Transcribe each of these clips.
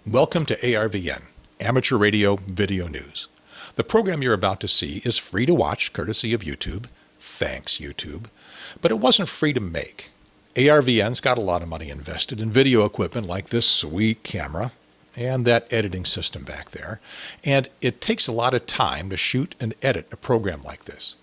Welcome to ARVN, Amateur Radio Video News. The program you're about to see is free to watch, courtesy of YouTube. Thanks, YouTube. But it wasn't free to make. ARVN's got a lot of money invested in video equipment like this sweet camera and that editing system back there. And it takes a lot of time to shoot and edit a program like this.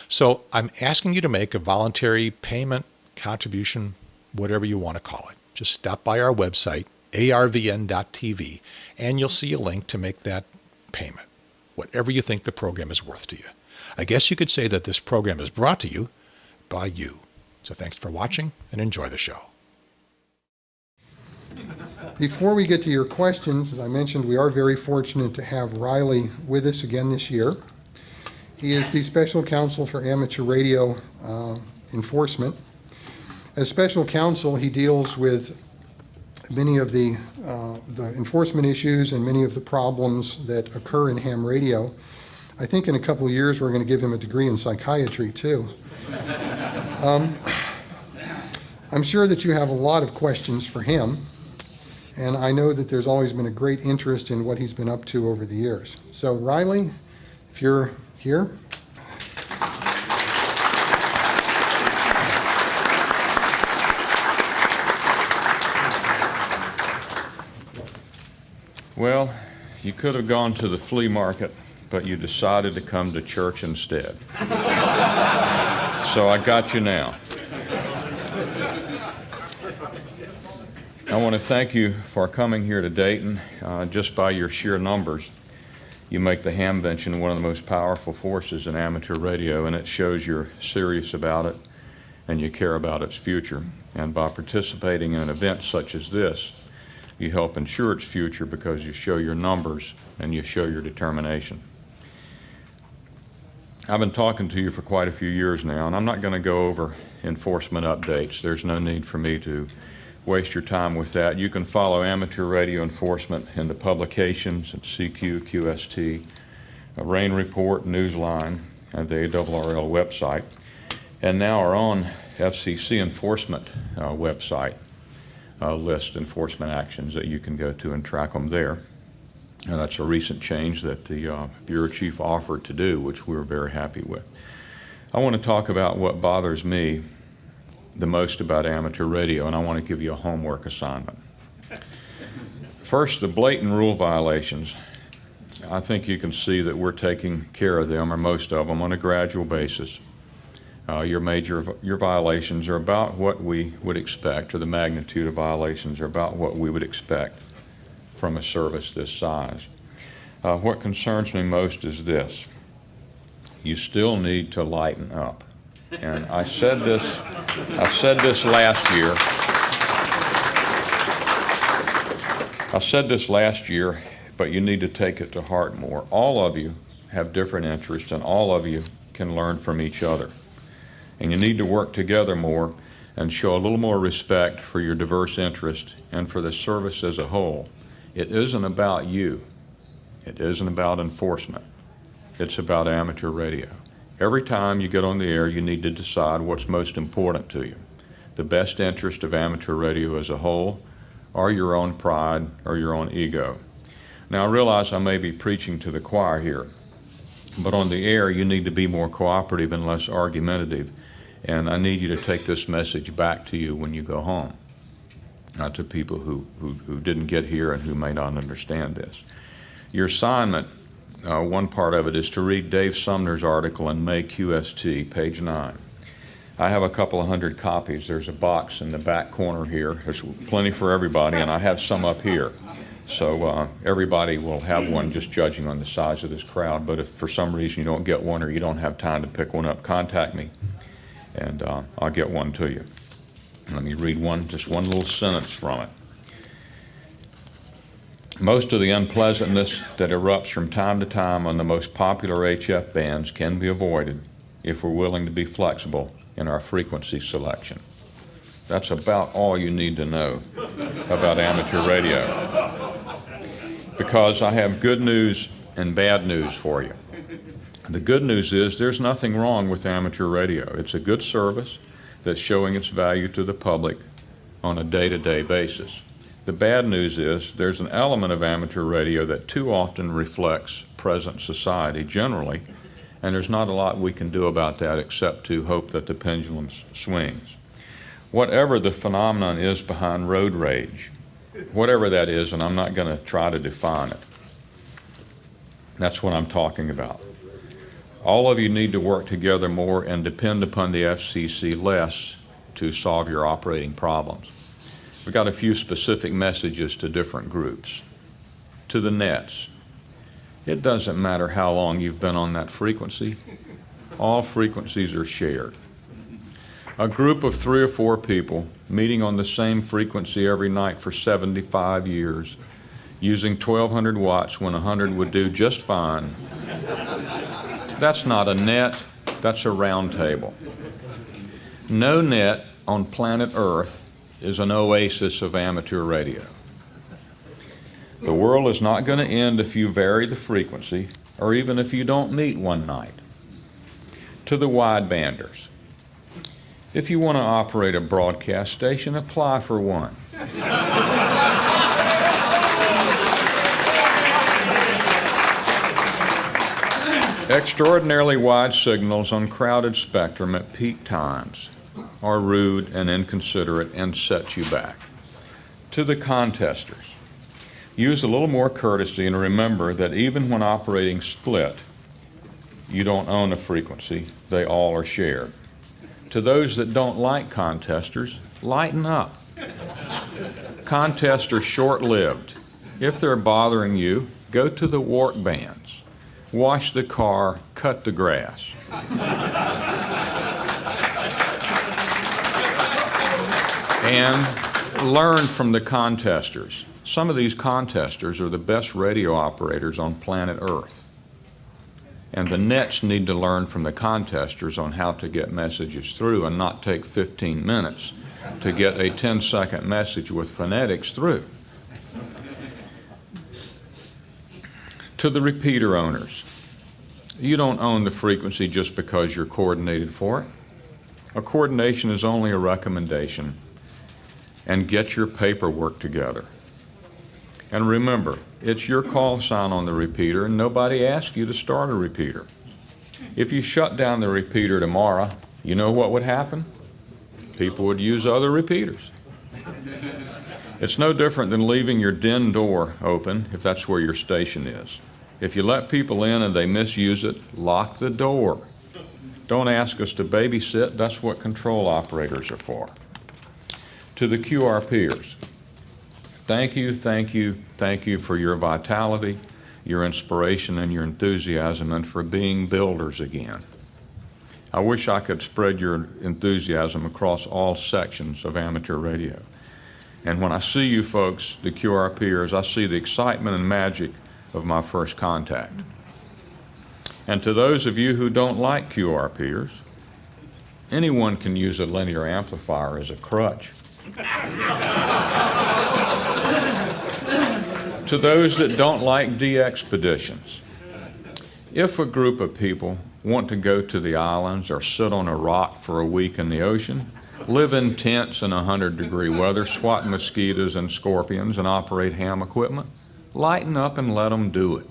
So I'm asking you to make a voluntary payment, contribution, whatever you want to call it. Just stop by our website, arvn.tv, and you'll see a link to make that payment, whatever you think the program is worth to you. I guess you could say that this program is brought to you by you. So thanks for watching and enjoy the show. Before we get to your questions, as I mentioned, we are very fortunate to have Riley with us again this year. He is the Special Counsel for Amateur Radio Enforcement. As Special Counsel, he deals with many of the enforcement issues and many of the problems that occur in ham radio. I think in a couple of years we're going to give him a degree in psychiatry too. I'm sure that you have a lot of questions for him, and I know that there's always been a great interest in what he's been up to over the years. So Riley, if you're here. Well, you could have gone to the flea market, but you decided to come to church instead. So I got you now. I want to thank you for coming here to Dayton. Just by your sheer numbers, you make the Hamvention one of the most powerful forces in amateur radio, and it shows you're serious about it and you care about its future. And by participating in an event such as this, you help ensure its future because you show your numbers and you show your determination. I've been talking to you for quite a few years now, and I'm not going to go over enforcement updates. There's no need for me to waste your time with that. You can follow amateur radio enforcement in the publications at CQ, QST, Rain Report, Newsline, and the ARRL website, and now our own FCC enforcement website. List enforcement actions that you can go to and track them there. And that's a recent change that the Bureau Chief offered to do, which we were very happy with. I want to talk about what bothers me the most about amateur radio, and I want to give you a homework assignment. First, the blatant rule violations. I think you can see that we're taking care of them, or most of them, on a gradual basis. Your violations are about what we would expect, or the magnitude of violations are about what we would expect from a service this size. What concerns me most is this: you still need to lighten up. And I said this last year. I said this last year, but you need to take it to heart more. All of you have different interests, and all of you can learn from each other. And you need to work together more and show a little more respect for your diverse interests and for the service as a whole. It isn't about you. It isn't about enforcement. It's about amateur radio. Every time you get on the air, you need to decide what's most important to you: the best interest of amateur radio as a whole, or your own pride or your own ego. Now, I realize I may be preaching to the choir here, but on the air, you need to be more cooperative and less argumentative. And I need you to take this message back to you when you go home, to people who didn't get here and who may not understand this. Your assignment, one part of it, is to read Dave Sumner's article in May QST, page 9. I have a couple of hundred copies. There's a box in the back corner here. There's plenty for everybody, and I have some up here. So everybody will have one, just judging on the size of this crowd. But if for some reason you don't get one or you don't have time to pick one up, contact me, and I'll get one to you. Let me read just one little sentence from it. Most of the unpleasantness that erupts from time to time on the most popular HF bands can be avoided if we're willing to be flexible in our frequency selection. That's about all you need to know about amateur radio. Because I have good news and bad news for you. The good news is there's nothing wrong with amateur radio. It's a good service that's showing its value to the public on a day-to-day basis. The bad news is there's an element of amateur radio that too often reflects present society generally, and there's not a lot we can do about that except to hope that the pendulum swings. Whatever the phenomenon is behind road rage, whatever that is, and I'm not going to try to define it, that's what I'm talking about. All of you need to work together more and depend upon the FCC less to solve your operating problems. We've got a few specific messages to different groups. To the nets, it doesn't matter how long you've been on that frequency. All frequencies are shared. A group of 3 or 4 people meeting on the same frequency every night for 75 years, using 1,200 watts when 100 would do just fine. That's not a net, that's a round table. No net on planet Earth is an oasis of amateur radio. The world is not going to end if you vary the frequency or even if you don't meet one night. To the widebanders, if you want to operate a broadcast station, apply for one. Extraordinarily wide signals on crowded spectrum at peak times are rude and inconsiderate and set you back. To the contesters, use a little more courtesy and remember that even when operating split, you don't own a frequency, they all are shared. To those that don't like contesters, lighten up. Contests are short-lived. If they're bothering you, go to the wart bands. Wash the car, cut the grass. And learn from the contesters. Some of these contesters are the best radio operators on planet Earth. And the nets need to learn from the contesters on how to get messages through and not take 15 minutes to get a 10-second message with phonetics through. To the repeater owners, you don't own the frequency just because you're coordinated for it. A coordination is only a recommendation. And get your paperwork together. And remember, it's your call sign on the repeater, and nobody asked you to start a repeater. If you shut down the repeater tomorrow, you know what would happen? People would use other repeaters. It's no different than leaving your den door open if that's where your station is. If you let people in and they misuse it, lock the door. Don't ask us to babysit. That's what control operators are for. To the QRPers, thank you, thank you, thank you for your vitality, your inspiration, and your enthusiasm, and for being builders again. I wish I could spread your enthusiasm across all sections of amateur radio. And when I see you folks, the QRPers, I see the excitement and magic of my first contact. And to those of you who don't like QRPers, anyone can use a linear amplifier as a crutch. To those that don't like de-expeditions, if a group of people want to go to the islands or sit on a rock for a week in the ocean, live in tents in 100-degree weather, swat mosquitoes and scorpions, and operate ham equipment, lighten up and let them do it.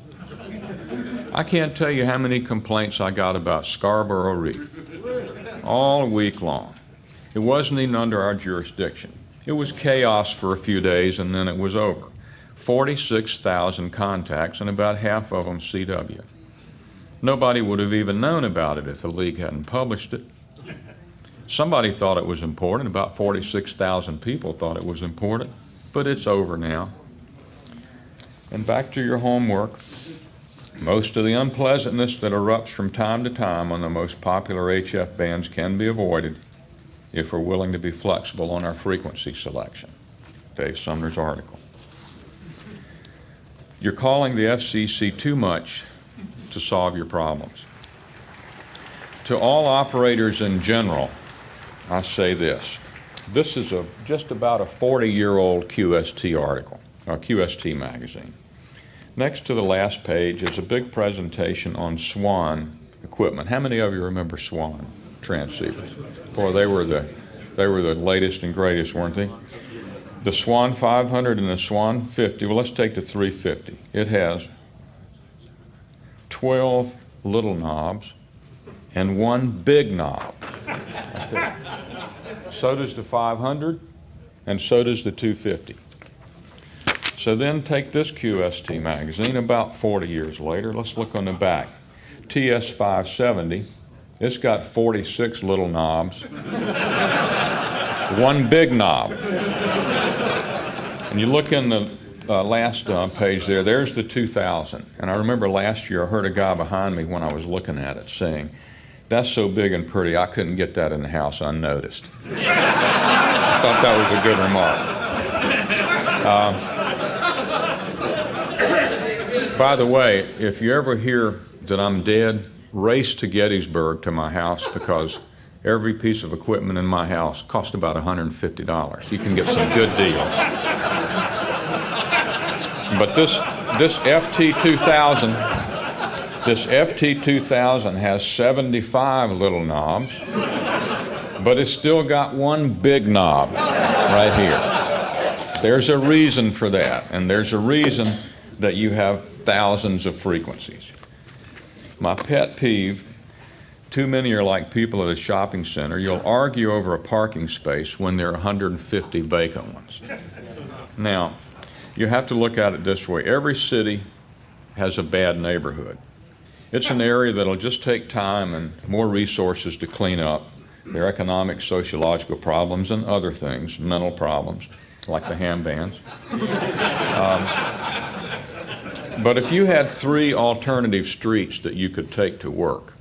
I can't tell you how many complaints I got about Scarborough Reef all week long. It wasn't even under our jurisdiction. It was chaos for a few days and then it was over. 46,000 contacts and about half of them CW. Nobody would have even known about it if the league hadn't published it. Somebody thought it was important. About 46,000 people thought it was important, but it's over now. And back to your homework. Most of the unpleasantness that erupts from time to time on the most popular HF bands can be avoided if we're willing to be flexible on our frequency selection. Dave Sumner's article. You're calling the FCC too much to solve your problems. To all operators in general, I say this. This is just about a 40-year-old QST article, or QST magazine. Next to the last page is a big presentation on SWAN equipment. How many of you remember SWAN transceivers? Boy, they were the latest and greatest, weren't they? The Swan 500 and the Swan 50, well, let's take the 350. It has 12 little knobs and one big knob. So does the 500, and so does the 250. So then take this QST magazine about 40 years later. Let's look on the back. TS 570, it's got 46 little knobs, one big knob. And you look in the last page there, there's the 2000. And I remember last year I heard a guy behind me when I was looking at it saying, "That's so big and pretty, I couldn't get that in the house unnoticed." I thought that was a good remark. By the way, if you ever hear that I'm dead, race to Gettysburg to my house, because every piece of equipment in my house cost about $150. You can get some good deals. But this FT2000, this FT2000 has 75 little knobs, but it's still got one big knob right here. There's a reason for that, and there's a reason that you have thousands of frequencies. My pet peeve, too many are like people at a shopping center. You'll argue over a parking space when there are 150 vacant ones. Now, you have to look at it this way. Every city has a bad neighborhood. It's an area that'll just take time and more resources to clean up. Their economic, sociological problems and other things, mental problems, like the ham bands. But if you had 3 alternative streets that you could take to work,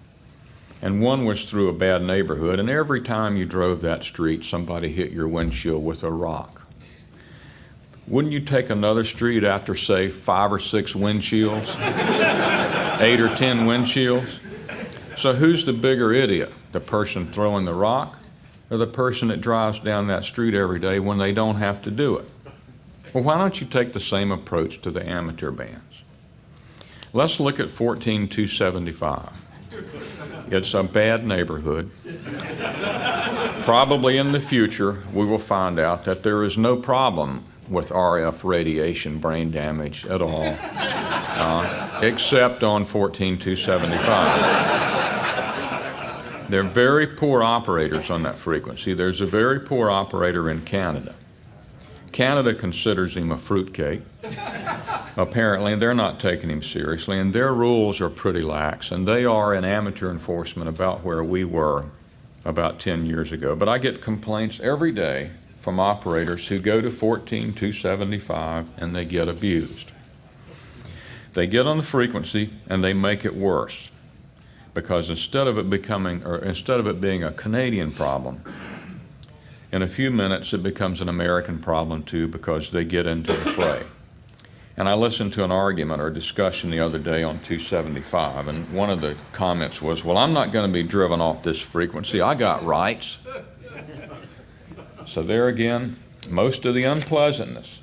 and one was through a bad neighborhood, and every time you drove that street, somebody hit your windshield with a rock, wouldn't you take another street after, say, 5 or 6 windshields, 8 or 10 windshields? So who's the bigger idiot, the person throwing the rock or the person that drives down that street every day when they don't have to do it? Well, why don't you take the same approach to the amateur bands? Let's look at 14275. It's a bad neighborhood. Probably in the future, we will find out that there is no problem with RF radiation brain damage at all, except on 14275. They're very poor operators on that frequency. There's a very poor operator in Canada. Canada considers him a fruitcake, apparently, and they're not taking him seriously, and their rules are pretty lax, and they are in amateur enforcement about where we were about 10 years ago. But I get complaints every day from operators who go to 14275 and they get abused. They get on the frequency and they make it worse, because instead of it being a Canadian problem, in a few minutes it becomes an American problem too, because they get into the fray. And I listened to an argument or discussion the other day on 275, and one of the comments was, "Well, I'm not going to be driven off this frequency. I got rights." So there again, most of the unpleasantness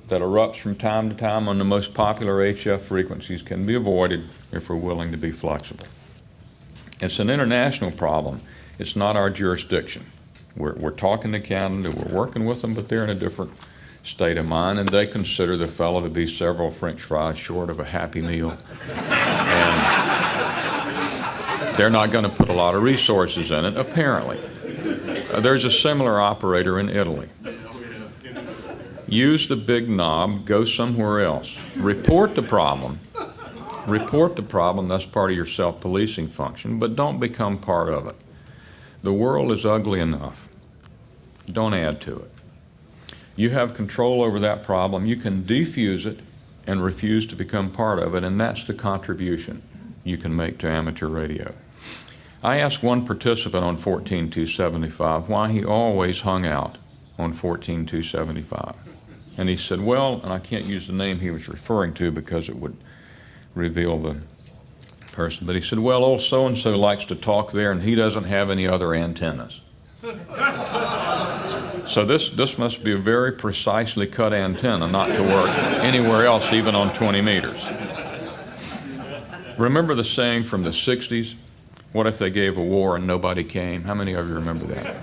that erupts from time to time on the most popular HF frequencies can be avoided if we're willing to be flexible. It's an international problem. It's not our jurisdiction. We're talking to Canada, we're working with them, but they're in a different state of mind, and they consider the fellow to be several French fries short of a Happy Meal. And they're not going to put a lot of resources in it, apparently. There's a similar operator in Italy. Use the big knob, go somewhere else. Report the problem. Report the problem, that's part of your self-policing function, but don't become part of it. The world is ugly enough. Don't add to it. You have control over that problem. You can defuse it and refuse to become part of it, and that's the contribution you can make to amateur radio. I asked one participant on 14275 why he always hung out on 14275. And he said, well, and I can't use the name he was referring to because it would reveal the person, but he said, well, old so-and-so likes to talk there and he doesn't have any other antennas. So this must be a very precisely cut antenna not to work anywhere else, even on 20 meters. Remember the saying from the 60s, what if they gave a war and nobody came? How many of you remember that?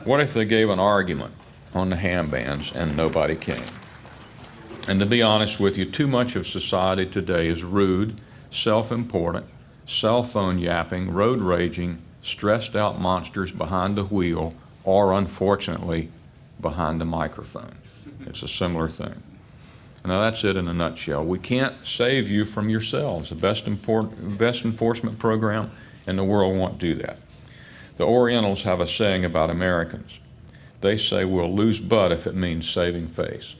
What if they gave an argument on the ham bands, and nobody came. And to be honest with you, too much of society today is rude, self-important, cell phone yapping, road raging, stressed out monsters behind the wheel, or unfortunately, behind the microphone. It's a similar thing. Now that's it in a nutshell. We can't save you from yourselves. The best enforcement program in the world won't do that. The Orientals have a saying about Americans. They say we'll lose butt if it means saving face.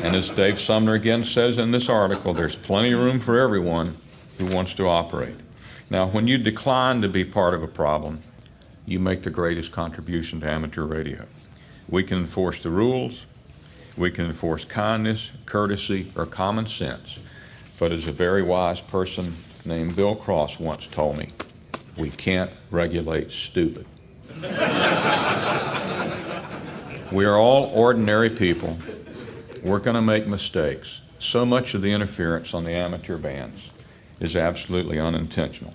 And as Dave Sumner again says in this article, there's plenty of room for everyone who wants to operate. Now, when you decline to be part of a problem, you make the greatest contribution to amateur radio. We can enforce the rules, we can enforce kindness, courtesy, or common sense. But as a very wise person named Bill Cross once told me, we can't regulate stupid. We are all ordinary people. We're going to make mistakes. So much of the interference on the amateur bands is absolutely unintentional.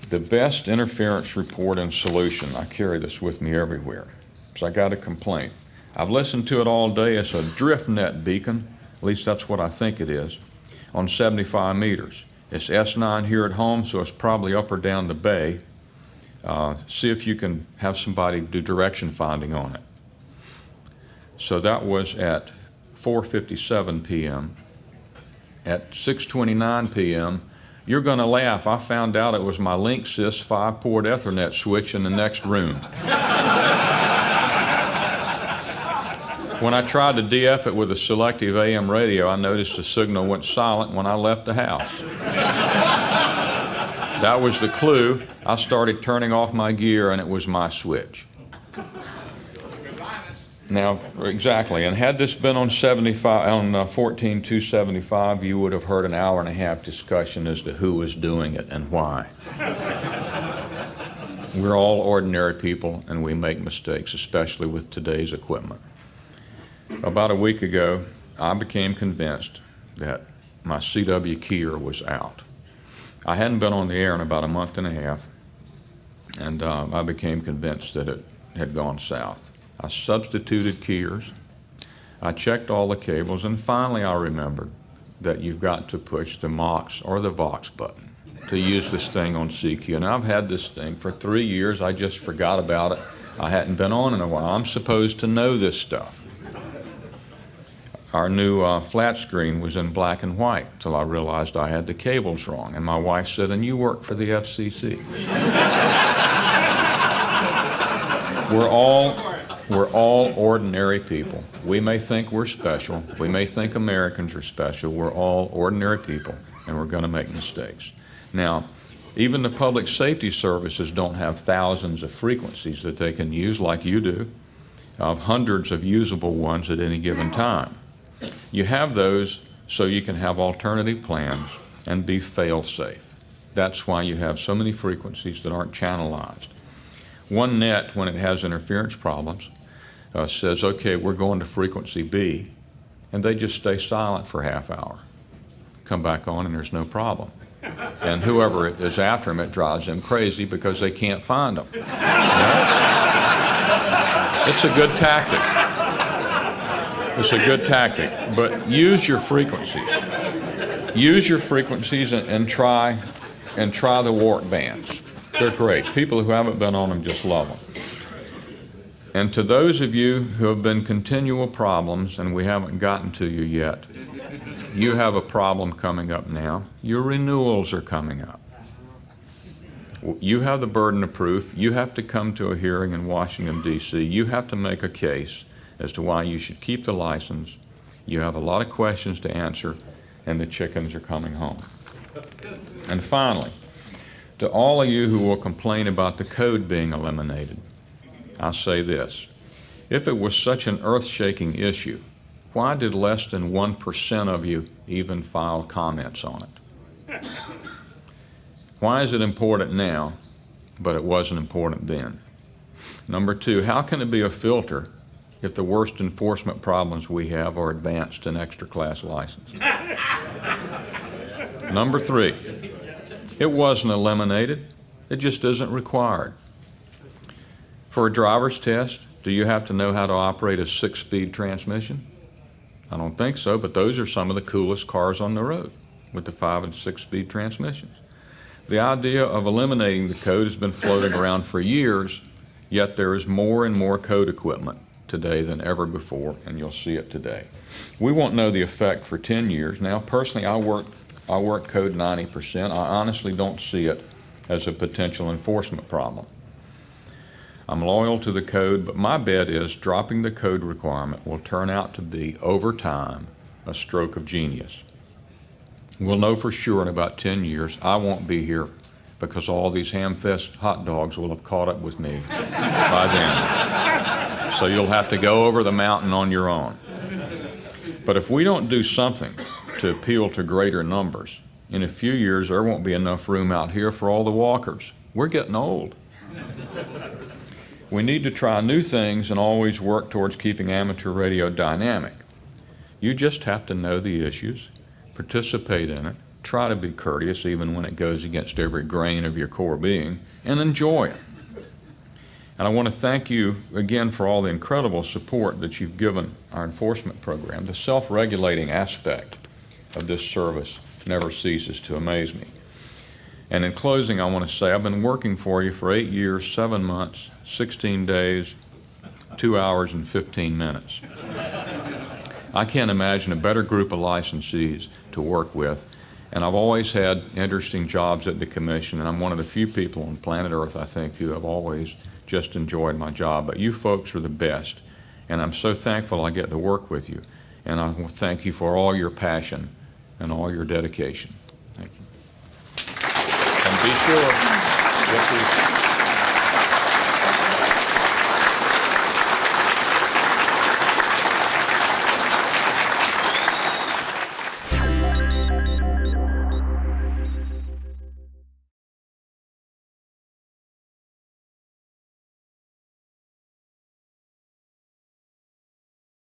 The best interference report and solution, I carry this with me everywhere, so I got a complaint. I've listened to it all day. It's a drift net beacon, at least that's what I think it is, on 75 meters. It's S9 here at home, so it's probably up or down the bay. See if you can have somebody do direction finding on it. So that was at 4:57 p.m. At 6:29 p.m., you're going to laugh. I found out it was my Linksys 5-port Ethernet switch in the next room. When I tried to DF it with a selective AM radio, I noticed the signal went silent when I left the house. That was the clue. I started turning off my gear, and it was my switch. Now, exactly, and had this been on 14.275, you would have heard an hour-and-a-half discussion as to who was doing it and why. We're all ordinary people, and we make mistakes, especially with today's equipment. About a week ago, I became convinced that my CW keyer was out. I hadn't been on the air in about a month and a half, and I became convinced that it had gone south. I substituted keyers, I checked all the cables, and finally I remembered that you've got to push the MOX or the VOX button to use this thing on CQ. And I've had this thing for 3 years. I just forgot about it. I hadn't been on in a while. I'm supposed to know this stuff. Our new flat screen was in black and white until I realized I had the cables wrong. And my wife said, "And you work for the FCC." We're all ordinary people. We may think we're special. We may think Americans are special. We're all ordinary people, and we're going to make mistakes. Now, even the public safety services don't have thousands of frequencies that they can use like you do, hundreds of usable ones at any given time. You have those so you can have alternative plans and be fail-safe. That's why you have so many frequencies that aren't channelized. One net, when it has interference problems, says, okay, we're going to frequency B, and they just stay silent for a half hour. Come back on and there's no problem. And whoever is after them, it drives them crazy because they can't find them. Right? It's a good tactic. It's a good tactic, but use your frequencies. Use your frequencies and try the WART bands. They're great. People who haven't been on them just love them. And to those of you who have been continual problems and we haven't gotten to you yet, you have a problem coming up now. Your renewals are coming up. You have the burden of proof. You have to come to a hearing in Washington, D.C. You have to make a case as to why you should keep the license. You have a lot of questions to answer, and the chickens are coming home. And finally, to all of you who will complain about the code being eliminated, I'll say this. If it was such an earth-shaking issue, why did less than 1% of you even file comments on it? Why is it important now, but it wasn't important then? Number two, how can it be a filter if the worst enforcement problems we have are advanced and extra class license? Number three, it wasn't eliminated. It just isn't required. For a driver's test, do you have to know how to operate a 6-speed transmission? I don't think so, but those are some of the coolest cars on the road with the 5 and 6-speed transmissions. The idea of eliminating the code has been floating around for years, yet there is more and more code equipment today than ever before, and you'll see it today. We won't know the effect for 10 years. Now, personally, I work code 90%. I honestly don't see it as a potential enforcement problem. I'm loyal to the code, but my bet is dropping the code requirement will turn out to be, over time, a stroke of genius. We'll know for sure in about 10 years I won't be here because all these Hamfest hot dogs will have caught up with me by then. So you'll have to go over the mountain on your own. But if we don't do something to appeal to greater numbers, in a few years there won't be enough room out here for all the walkers. We're getting old. We need to try new things and always work towards keeping amateur radio dynamic. You just have to know the issues, participate in it, try to be courteous even when it goes against every grain of your core being, and enjoy it. And I want to thank you again for all the incredible support that you've given our enforcement program. The self-regulating aspect of this service never ceases to amaze me. And in closing, I want to say I've been working for you for 8 years, 7 months, 16 days, 2 hours, and 15 minutes. I can't imagine a better group of licensees to work with, and I've always had interesting jobs at the commission, and I'm one of the few people on planet Earth, I think, who have always just enjoyed my job. But you folks are the best, and I'm so thankful I get to work with you, and I want to thank you for all your passion and all your dedication. Thank you. And be sure,